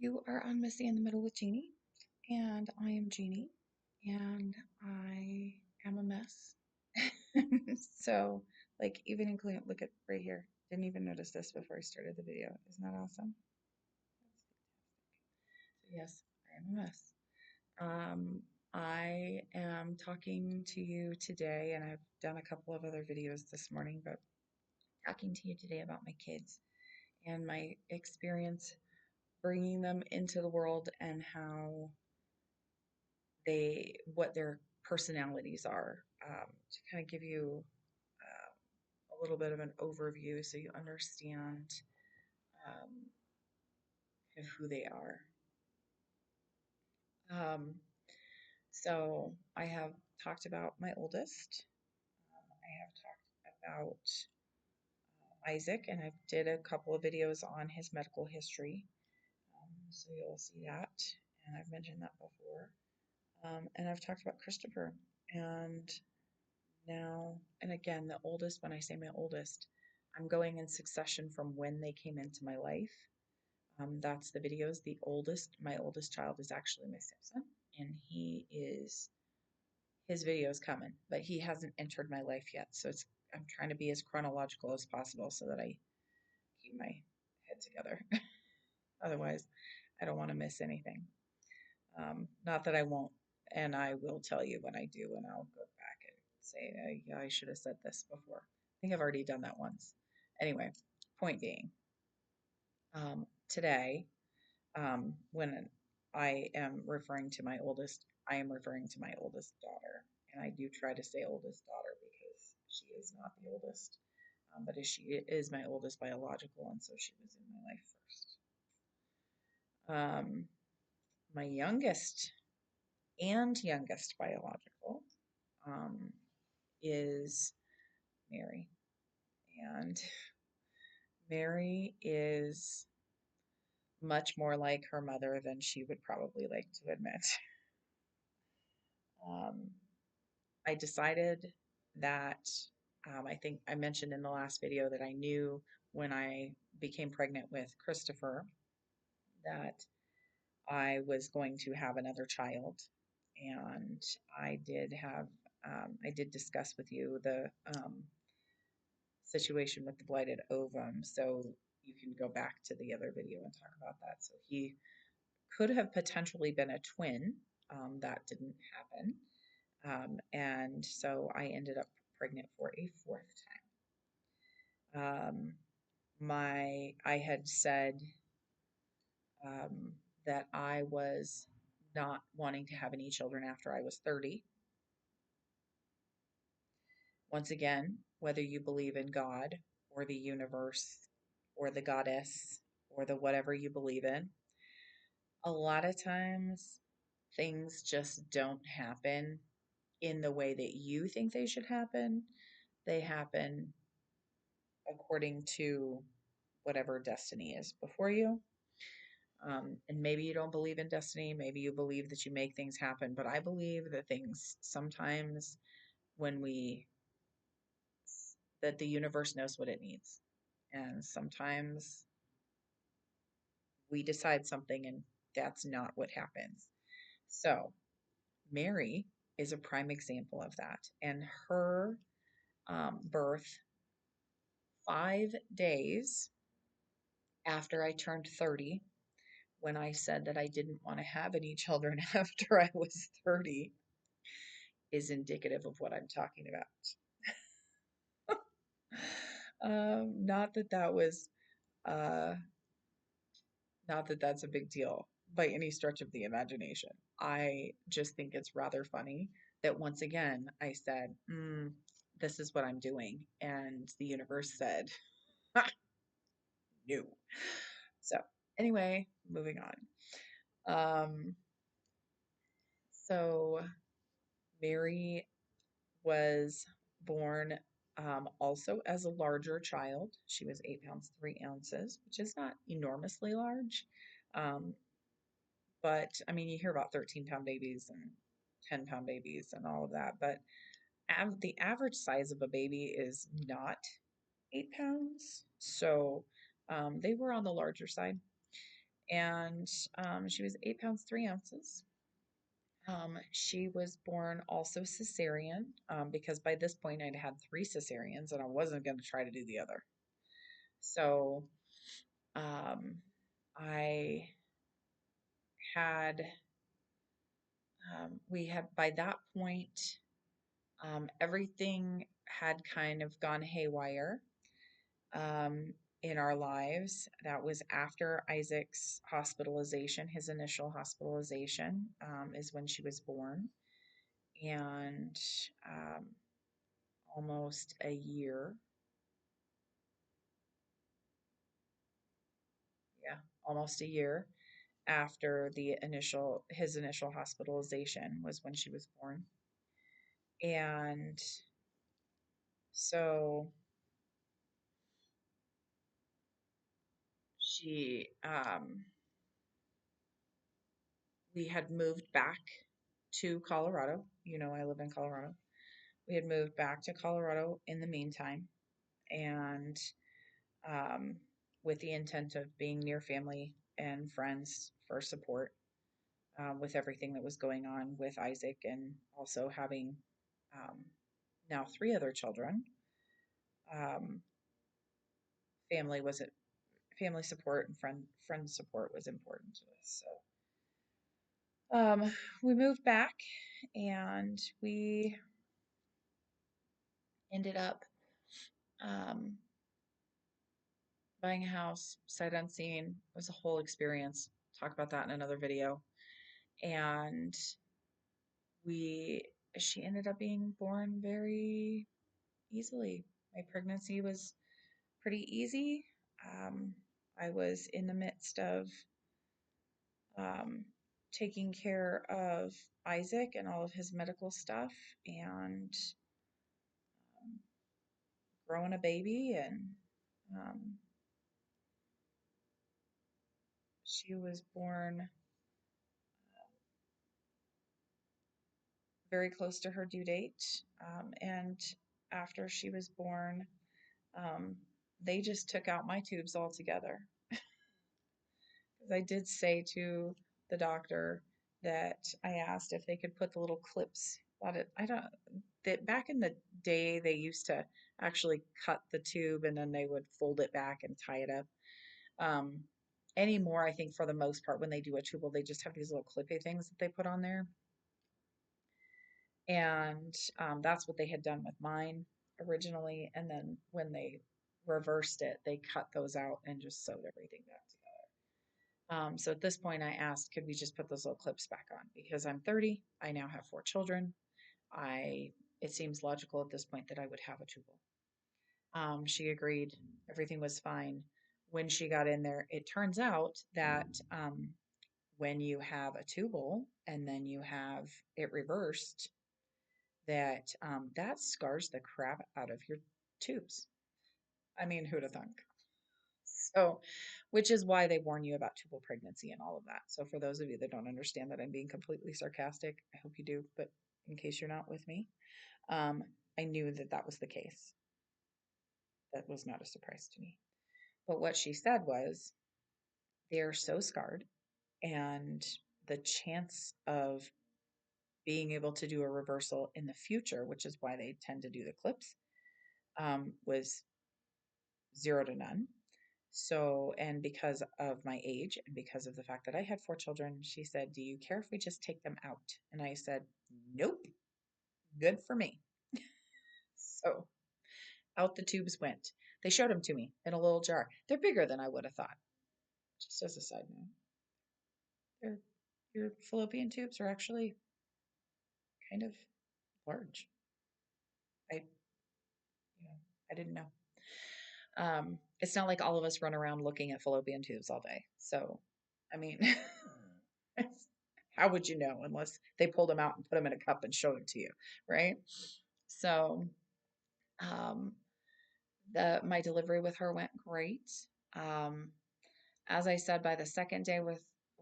You are on Missy in the Middle with Jeanie, and I am Jeanie, and I am a mess. So, like, even including, look at right here. Didn't even notice this before I started the video. Isn't that awesome? So, yes, I am a mess. Um, I am talking to you today, and I've done a couple of other videos this morning, but talking to you today about my kids and my experience bringing them into the world and how what their personalities are, to kind of give you a little bit of an overview so you understand um, kind of who they are. Um, so I have talked about my oldest. I have talked about Isaac, and I did a couple of videos on his medical history. So you'll see that, and I've mentioned that before. And I've talked about Christopher, and now, and again, the oldest, when I say my oldest, I'm going in succession from when they came into my life. That's the videos. My oldest child is actually my stepson, and his video is coming, but he hasn't entered my life yet. So I'm trying to be as chronological as possible so that I keep my head together. Otherwise, I don't want to miss anything. Not that I won't, and I will tell you when I do, and I'll go back and say, yeah, I should have said this before. I think I've already done that once. Anyway, point being, today, when I am referring to my oldest, I am referring to my oldest daughter, and I do try to say oldest daughter because she is not the oldest, but she is my oldest biological, and so she was in my life first. My youngest and youngest biological um, is Mary. And Mary is much more like her mother than she would probably like to admit. Um, I decided that I think I mentioned in the last video that I knew when I became pregnant with Christopher that I was going to have another child. And I did discuss with you the situation with the blighted ovum. So you can go back to the other video and talk about that. So he could have potentially been a twin. That didn't happen. And so I ended up pregnant for a fourth time. I had said that I was not wanting to have any children after I was 30. Once again, whether you believe in God or the universe or the goddess or the whatever you believe in, a lot of times things just don't happen in the way that you think they should happen. They happen according to whatever destiny is before you. And maybe you don't believe in destiny, maybe you believe that you make things happen, but I believe that things sometimes when we that the universe knows what it needs. And sometimes we decide something and that's not what happens. So, Mary is a prime example of that. And her birth 5 days after I turned 30, when I said that I didn't want to have any children after I was 30, is indicative of what I'm talking about. Not that that was, uh, not that that's a big deal by any stretch of the imagination. I just think it's rather funny that once again I said, this is what I'm doing. And the universe said, no. So, anyway, moving on. Um, so, Mary was born also as a larger child. She was 8 pounds, 3 ounces, which is not enormously large. Um, but I mean, you hear about 13-pound babies and 10-pound babies and all of that. But the average size of a baby is not 8 pounds. So they were on the larger side. and she was 8 pounds 3 ounces. She was born also cesarean, because by this point I'd had three cesareans and I wasn't going to try to do the other. So um, I had, we had, by that point, everything had kind of gone haywire um, in our lives. That was after Isaac's hospitalization, his initial hospitalization, is when she was born. And um, almost a year, yeah, almost a year after his initial hospitalization was when she was born. And so she, we had moved back to Colorado. You know, I live in Colorado. We had moved back to Colorado in the meantime, and um, with the intent of being near family and friends for support, with everything that was going on with Isaac, and also having um, now three other children. Um, family was it family support and friend support was important to us. So we moved back, and we ended up um, buying a house sight unseen. It was a whole experience. Talk about that in another video. And we she ended up being born very easily. My pregnancy was pretty easy. Um, I was in the midst of um, taking care of Isaac and all of his medical stuff, and um, growing a baby. And um, she was born very close to her due date. And after she was born, um, they just took out my tubes altogether. Because I did say to the doctor that I asked if they could put the little clips. I don't, that back in the day they used to actually cut the tube and then they would fold it back and tie it up. Um, Anymore, I think for the most part, when they do a tubal, they just have these little clippy things that they put on there. And that's what they had done with mine originally. And then when they reversed it, they cut those out and just sewed everything back together. So at this point, I asked, could we just put those little clips back on? Because I'm 30, I now have 4 children. It seems logical at this point that I would have a tubal. She agreed. Everything was fine. When she got in there, it turns out that when you have a tubal and then you have it reversed, that scars the crap out of your tubes. I mean, who'd have thunk? So, which is why they warn you about tubal pregnancy and all of that. So, for those of you that don't understand that I'm being completely sarcastic, I hope you do. But in case you're not with me, um, I knew that that was the case. That was not a surprise to me. But what she said was, they're so scarred, and the chance of being able to do a reversal in the future, which is why they tend to do the clips, was zero to none. So, and because of my age and because of the fact that I had 4 children, she said, do you care if we just take them out? And I said, nope, good for me. So out the tubes went. They showed them to me in a little jar. They're bigger than I would have thought. Just as a side note, they're, your fallopian tubes are actually kind of large. I, you know, I didn't know. It's not like all of us run around looking at fallopian tubes all day. So, I mean, how would you know unless they pulled them out and put them in a cup and showed it to you, right? So, um, my delivery with her went great. Um, as I said, by the second day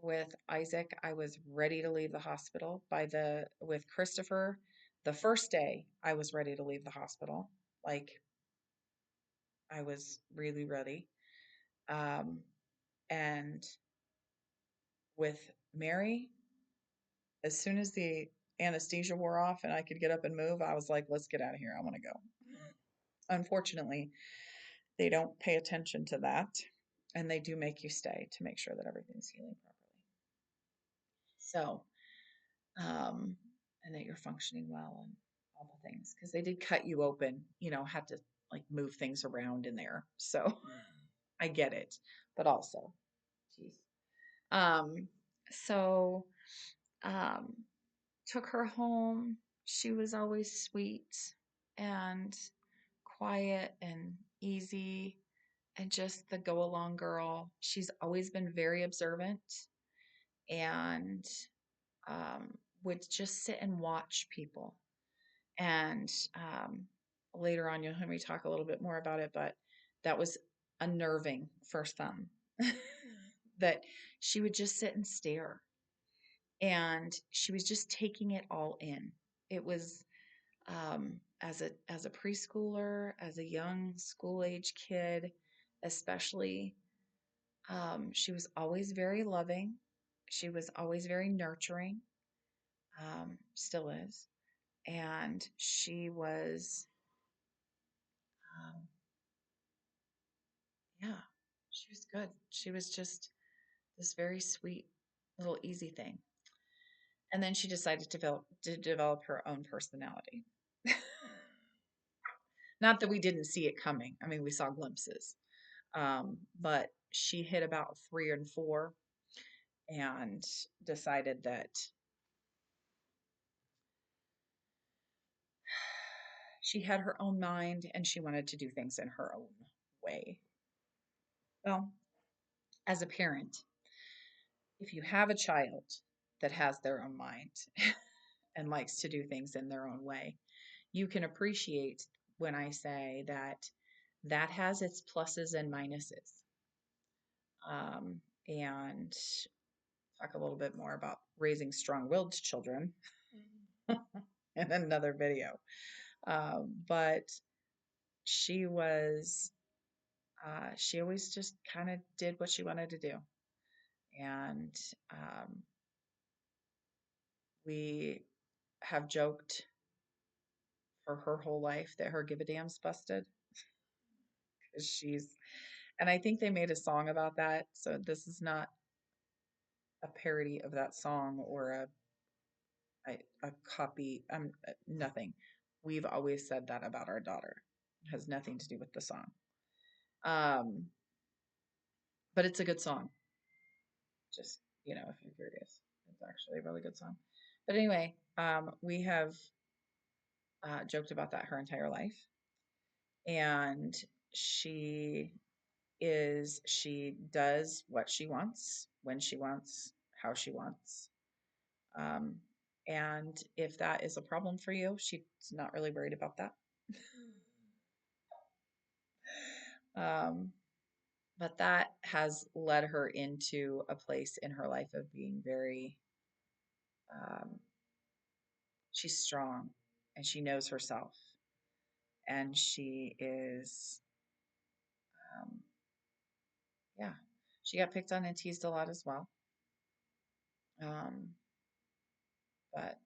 with Isaac, I was ready to leave the hospital. With Christopher, the first day I was ready to leave the hospital. Like I was really ready. Um, and With Mary, as soon as the anesthesia wore off and I could get up and move, I was like, let's get out of here. I want to go. Unfortunately, they don't pay attention to that, and they do make you stay to make sure that everything's healing properly. So, um, and that you're functioning well and all the things, because they did cut you open, had to like move things around in there. So I get it, but also, geez. Um, so, um, took her home. She was always sweet and quiet and easy and just the go along girl. She's always been very observant and would just sit and watch people. And later on, you'll hear me talk a little bit more about it, but that was unnerving for some. That she would just sit and stare, and she was just taking it all in. It was as a preschooler, as a young school age kid, especially. She was always very loving. She was always very nurturing. Still is. And she was, um, yeah, she was good. She was just this very sweet little easy thing. And then she decided to develop her own personality. Not that we didn't see it coming. I mean, we saw glimpses. But she hit about 3 and 4 and decided that she had her own mind and she wanted to do things in her own way. Well, as a parent, if you have a child that has their own mind and likes to do things in their own way, you can appreciate when I say that that has its pluses and minuses. And talk a little bit more about raising strong-willed children in another video. But she was, she always just kind of did what she wanted to do. And we have joked for her whole life that her give a damn's busted because and I think they made a song about that. So this is not a parody of that song or a copy, nothing. We've always said that about our daughter. It has nothing to do with the song. Um, but it's a good song. Just, if you're curious, it's actually a really good song. But anyway, we have joked about that her entire life. And she she does what she wants, when she wants, how she wants. Um, and if that is a problem for you, she's not really worried about that. um, but that has led her into a place in her life of being very, um, she's strong and she knows herself. And she is, um, yeah, she got picked on and teased a lot as well. Um, but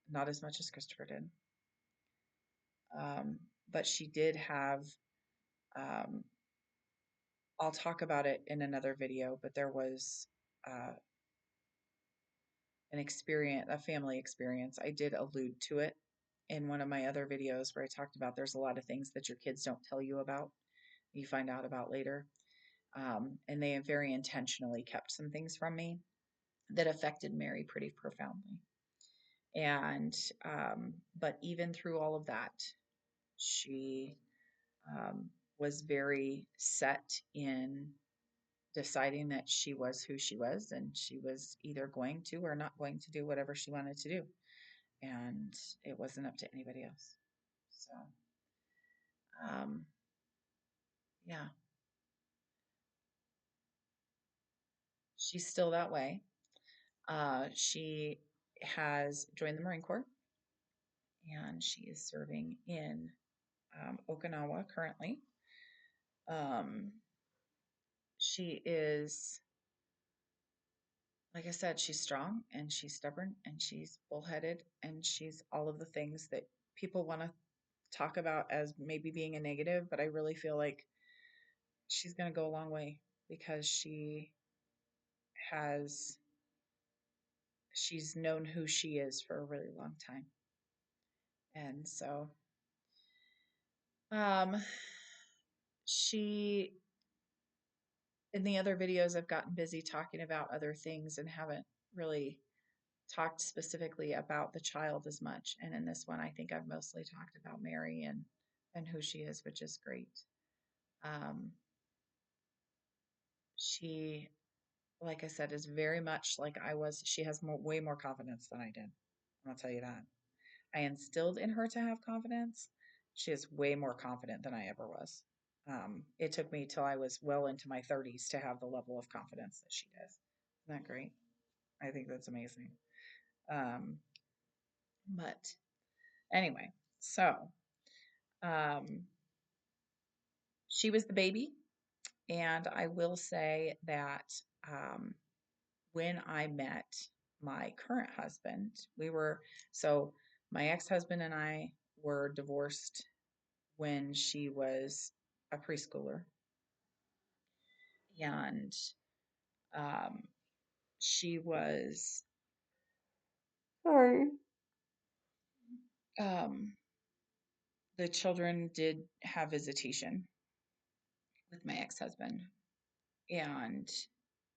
not as much as Christopher did. But she did have, um, I'll talk about it in another video, but there was uh, a family experience. I did allude to it in one of my other videos where I talked about there's a lot of things that your kids don't tell you about, you find out about later. And they have very intentionally kept some things from me that affected Mary pretty profoundly. And, but even through all of that, she was very set in deciding that she was who she was and she was either going to or not going to do whatever she wanted to do. And it wasn't up to anybody else. So, um, yeah, she's still that way. She has joined the Marine Corps and she is serving in Okinawa currently. She is like I said, she's strong and she's stubborn and she's bullheaded and she's all of the things that people want to talk about as maybe being a negative, but I really feel like she's going to go a long way because has she's known who she is for a really long time. And so um she in the other videos I've gotten busy talking about other things and haven't really talked specifically about the child as much. And in this one I think I've mostly talked about Mary and who she is, which is great. Um she like I said is very much like I was. She has way more confidence than I did. I'll tell you that. I instilled in her to have confidence. She is way more confident than I ever was. It took me till I was well into my 30s to have the level of confidence that she does. Isn't that great? I think that's amazing. Um, but anyway, so um, she was the baby. And I will say that um, when I met my current husband, so my ex husband and I were divorced when she was a preschooler. And um, she was, sorry, um, the children did have visitation with my ex husband. And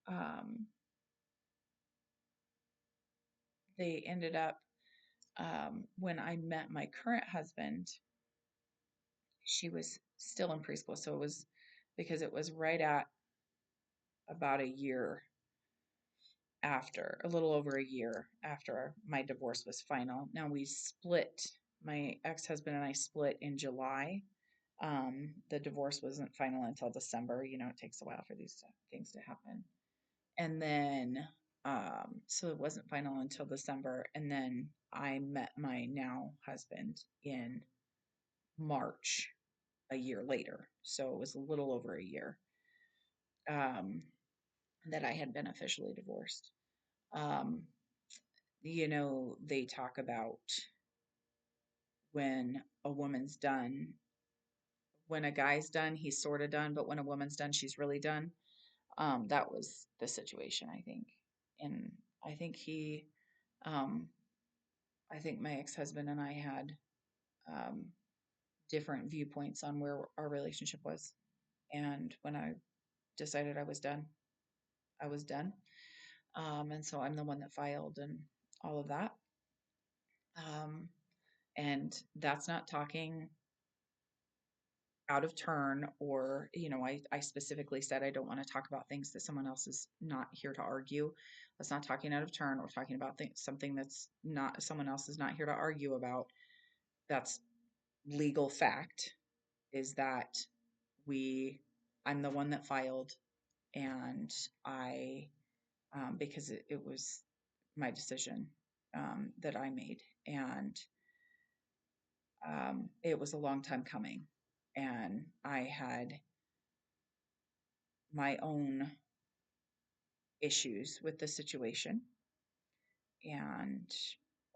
um, they ended up, when I met my current husband, she was still in preschool. So it was because it was right at about a year after, a little over a year after my divorce was final. Now we split, my ex husband and I split in July. The divorce wasn't final until December. You know, it takes a while for these things to happen. And then, so it wasn't final until December. And then I met my now husband in March a year later. So it was a little over a year um, that I had been officially divorced. Um, they talk about when a woman's done, when a guy's done, he's sort of done, but when a woman's done, she's really done. That was the situation, I think. And I think um, I think my ex husband and I had um, different viewpoints on where our relationship was. And when I decided I was done, I was done. And so I'm the one that filed and all of that. Um, and that's not talking out of turn, or I specifically said I don't want to talk about things that someone else is not here to argue. That's not talking out of turn or talking about something that's not, someone else is not here to argue about. That's legal fact, is that we I'm the one that filed, and I because it was my decision that I made, and it was a long time coming, and I had my own issues with the situation. And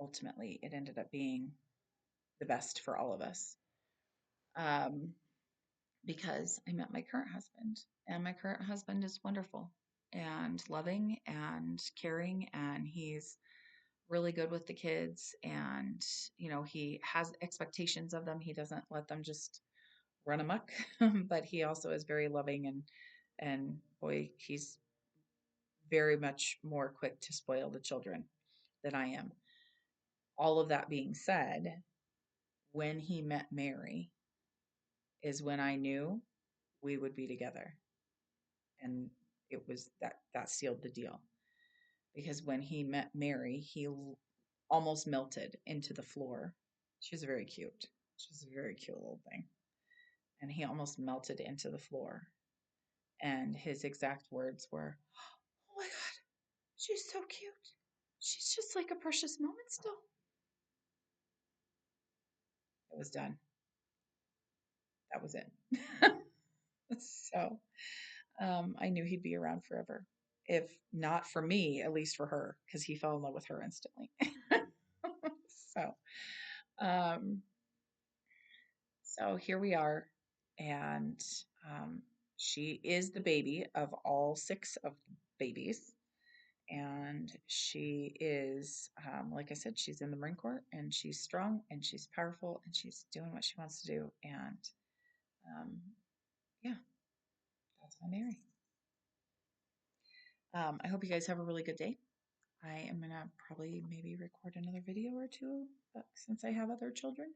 ultimately, it ended up being the best for all of us um, because I met my current husband. And my current husband is wonderful and loving and caring. And he's really good with the kids. And, he has expectations of them. He doesn't let them just run amok, but he also is very loving. And boy, he's very much more quick to spoil the children than I am. All of that being said, when he met Mary is when I knew we would be together. And it was that sealed the deal. Because when he met Mary, he almost melted into the floor. She's very cute. She's a very cute little thing. And he almost melted into the floor. And his exact words were, "Oh my God, she's so cute. She's just like a precious moment still." It was done. That was it. So I knew he'd be around forever. if not for me, at least for her, because he fell in love with her instantly. So, um, so here we are, and um, she is the baby of all six of the babies. And she is, like I said, she's in the Marine Corps, and she's strong, and she's powerful, and she's doing what she wants to do. And um, yeah, that's my Mary. I hope you guys have a really good day. I am gonna probably maybe record another video or two since I have other children.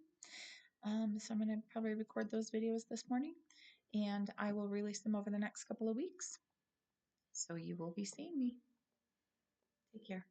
So I'm gonna probably record those videos this morning, and I will release them over the next couple of weeks. So you will be seeing me. Take care.